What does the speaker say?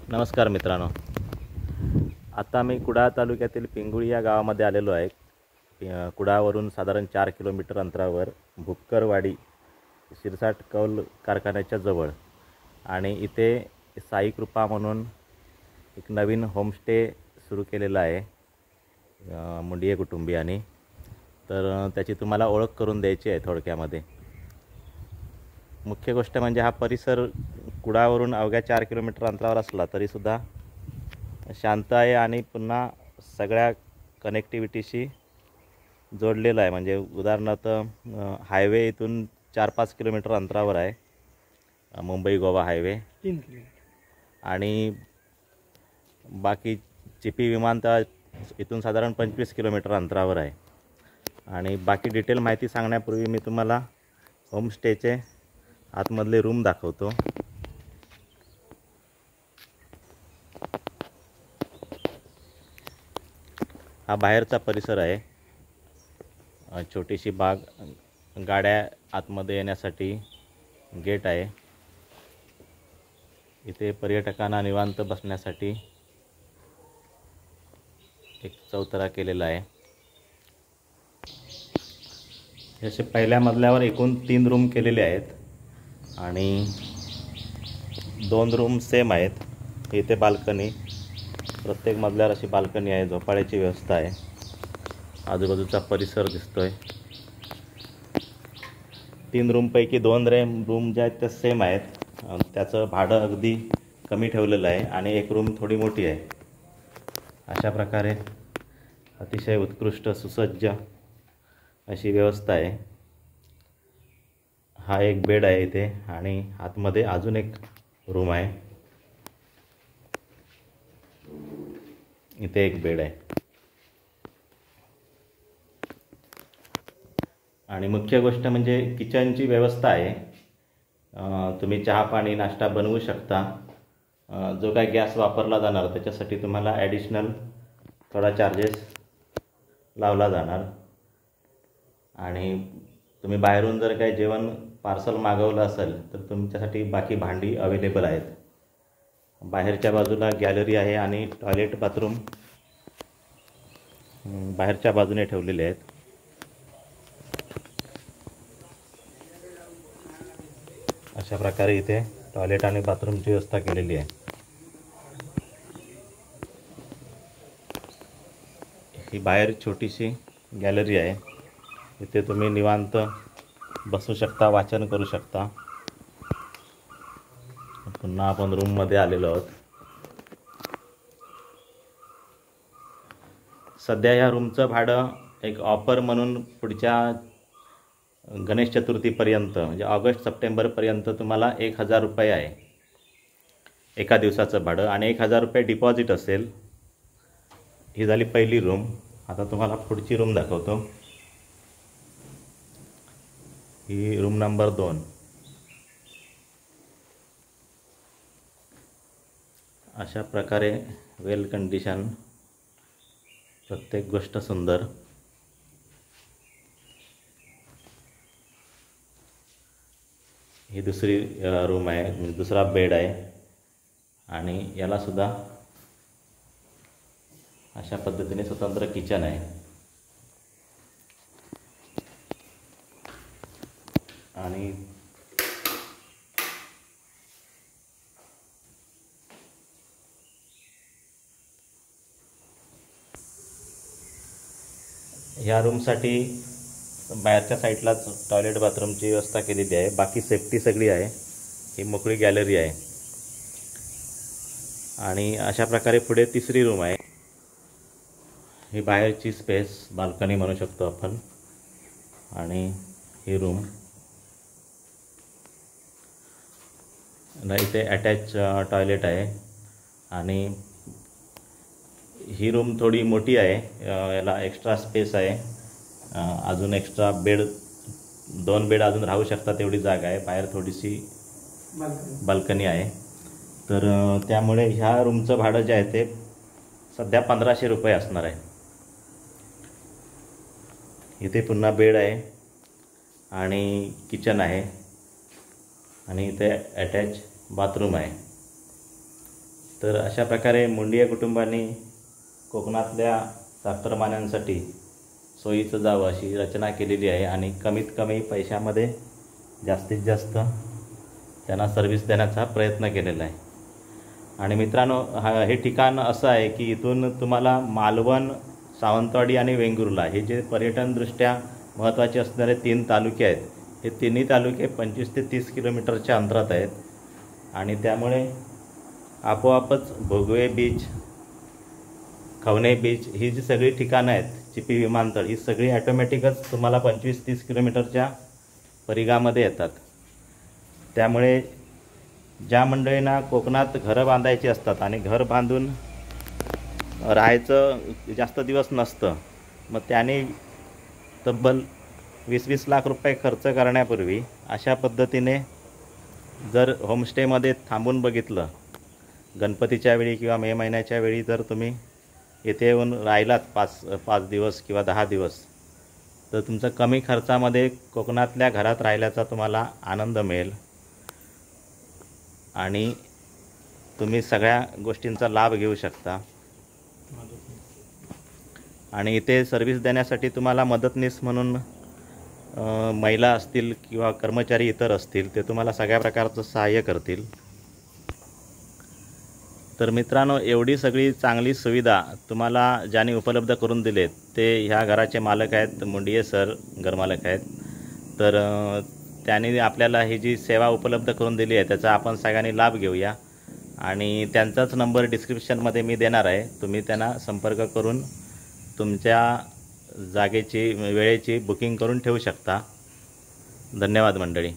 नमस्कार मित्रांनो, आता मी कुडाळ तालुक्यातील पिंगुळी या गावामध्ये आलेलो आहे। कुडाळवरून साधारण 4 किलोमीटर अंतरावर भुक्करवाडी शिरसाट कौल कारखान्याच्या जवळ आणि इथे साई कृपा म्हणून एक नवीन होमस्टे सुरू केलेला आहे मुंडिये कुटुंबियांनी। तर त्याची तुम्हाला ओळख करून द्यायची आहे थोडक्यामध्ये। मुख्य गोष्ट म्हणजे हा परिसर कुडाळवरून अवघ्या 4 किलोमीटर अंतरावर असला तरीसुद्धा शांत आहे आणि पुन्हा सगळ्या कनेक्टिव्हिटीशी जोडलेला आहे। म्हणजे उदाहरणार्थ हायवे इथून 4-5 किलोमीटर अंतरावर आहे, मुंबई गोवा हायवे 3 किलोमीटर, आणि बाकी चिपी विमानतळ इथून साधारण 25 किलोमीटर अंतरावर आहे। आणि बाकी डिटेल माहिती सांगण्यापूर्वी मी तुम्हाला होमस्टेचे आतमधले रूम दाखवतो। हा बाहेरचा परिसर आहे, छोटीशी बाग, गाड्या आतमध्ये येण्यासाठी गेट आहे। इथे पर्यटकांना निवांत बसण्यासाठी एक चौतरा केलेला आहे। जसे पहिल्या मजल्यावर एकूण 3 रूम केलेले आहेत आणि 2 रूम सेम आहेत। इथे बाल्कनी, प्रत्येक मजल्यावर अशी बाल्कनी आहे, झोपाळ्याची व्यवस्था आहे, आजूबाजूचा परिसर दिसतोय। 3 रूमपैकी 2 रूम जे आहेत ते सेम आहेत, त्याचं भाडं अगदी कमी ठेवलेलं आहे आणि एक रूम थोडी मोठी आहे। अशा प्रकारे अतिशय उत्कृष्ट सुसज्ज अशी व्यवस्था आहे। हा एक बेड आहे इथे आणि आतमध्ये अजून एक रूम आहे, इथे एक बेड आहे। आणि मुख्य गोष्ट म्हणजे किचनची व्यवस्था आहे। तुम्ही चहा पाणी नाश्ता बनवू शकता। जो काय गॅस वापरला जाणार त्याच्यासाठी तुम्हाला ॲडिशनल थोडा चार्जेस लावला जाणार। आणि तुम्ही बाहेरून जर काही जेवण पार्सल मागवलं असेल तर तुमच्यासाठी बाकी भांडी अवेलेबल आहेत। बाहेरच्या बाजूला गॅलरी आहे आणि टॉयलेट बाथरूम बाहेरच्या बाजूने ठेवलेले आहेत। अशा प्रकारे इथे टॉयलेट आणि बाथरूमची व्यवस्था केलेली आहे। ही बाहेर छोटीशी गॅलरी आहे, इथे तुम्ही निवांत बसू शकता, वाचन करू शकता। पुन्हा आपण रूममध्ये आलेलो आहोत। सध्या या रूमचं भाडं एक ऑफर म्हणून पुढच्या गणेश चतुर्थीपर्यंत म्हणजे ऑगस्ट-सप्टेंबरपर्यंत तुम्हाला 1000 रुपये आहे एका दिवसाचं भाडं आणि 1000 रुपये डिपॉझिट असेल। ही झाली पहिली रूम। आता तुम्हाला पुढची रूम दाखवतो। ही रूम नंबर 2। अशा प्रकारे वेल कंडिशन, प्रत्येक गोष्ट सुंदर। ही दुसरी रूम आहे, म्हणजे दुसरा बेड आहे आणि याला सुद्धा अशा पद्धतीने स्वतंत्र किचन आहे। आणि ह्या रूमसाठी बाहेरच्या साईडलाच टॉयलेट बाथरूमची व्यवस्था केलेली आहे, बाकी सेफ्टी सगळी आहे। ही मोकळी गॅलरी आहे आणि अशा प्रकारे पुढे तिसरी रूम आहे। ही बाहेरची स्पेस, बाल्कनी म्हणू शकतो आपण। आणि ही रूम इथे अटॅच टॉयलेट आहे आणि ही रूम थोडी मोठी आहे, याला एक्स्ट्रा स्पेस आहे, अजून एक्स्ट्रा बेड, 2 बेड अजून राहू शकतात एवढी जागा आहे। बाहेर थोडीशी बाल्कनी आहे, तर त्यामुळे ह्या रूमचं भाडं जे आहे ते सध्या 1500 रुपये असणार आहे। इथे पुन्हा बेड आहे आणि किचन आहे आणि इथे अटॅच बाथरूम आहे। तर अशा प्रकारे मुंडिये कुटुंबाने कोकणातल्या चाकरमान्यांसाठी सोयीचं जावं अशी रचना केलेली आहे आणि कमीत कमी पैशामध्ये जास्तीत जास्त त्यांना सर्व्हिस देण्याचा प्रयत्न केलेला आहे. आणि मित्रांनो, हे ठिकाण असं आहे की इथून तुम्हाला मालवण, सावंतवाडी आणि वेंगुर्ला हे जे पर्यटनदृष्ट्या महत्त्वाचे असणारे 3 तालुके आहेत, हे तिन्ही तालुके 25 ते 30 किलोमीटरच्या अंतरात आहेत. आणि त्यामुळे आपोआपच भोगवे बीच, खवणे बीच ही जी सगळी ठिकाणं आहेत, चिपी विमानतळ, ही सगळी ॲटोमॅटिकच तुम्हाला 25-30 किलोमीटरच्या परिघामध्ये येतात. त्यामुळे ज्या मंडळींना कोकणात घरं बांधायची असतात आणि घर बांधून राहायचं जास्त दिवस नसतं, मग त्याने तब्बल 20-20 लाख रुपये खर्च करण्यापूर्वी अशा पद्धतीने जर होमस्टेमध्ये थांबून बघितलं, गणपतीच्या वेळी किंवा मे महिन्याच्या वेळी जर तुम्ही येथे येऊन राहिलात 5 दिवस किंवा 10 दिवस, तर तुमचं कमी खर्चामध्ये कोकणातल्या घरात राहिल्याचा तुम्हाला आनंद मिळेल आणि तुम्ही सगळ्या गोष्टींचा लाभ घेऊ शकता. आणि इथे सर्व्हिस देण्यासाठी तुम्हाला मदतनीस म्हणून महिला असतील किंवा कर्मचारी इतर असतील, ते तुम्हाला सगळ्या प्रकारचं सहाय्य करतील. तर मित्रांनो, एवढी सगळी चांगली सुविधा तुम्हाला ज्यांनी उपलब्ध करून दिलेत ते ह्या घराचे मालक आहेत, मुंडिये सर घरमालक आहेत. तर त्यांनी आपल्याला ही जी सेवा उपलब्ध करून दिली आहे त्याचा आपण सगळ्यांनी लाभ घेऊया. आणि त्यांचाच नंबर डिस्क्रिप्शनमध्ये मी देणार आहे, तुम्ही त्यांना संपर्क करून तुमच्या जागेची, वेळेची बुकिंग करून ठेवू शकता. धन्यवाद मंडळी.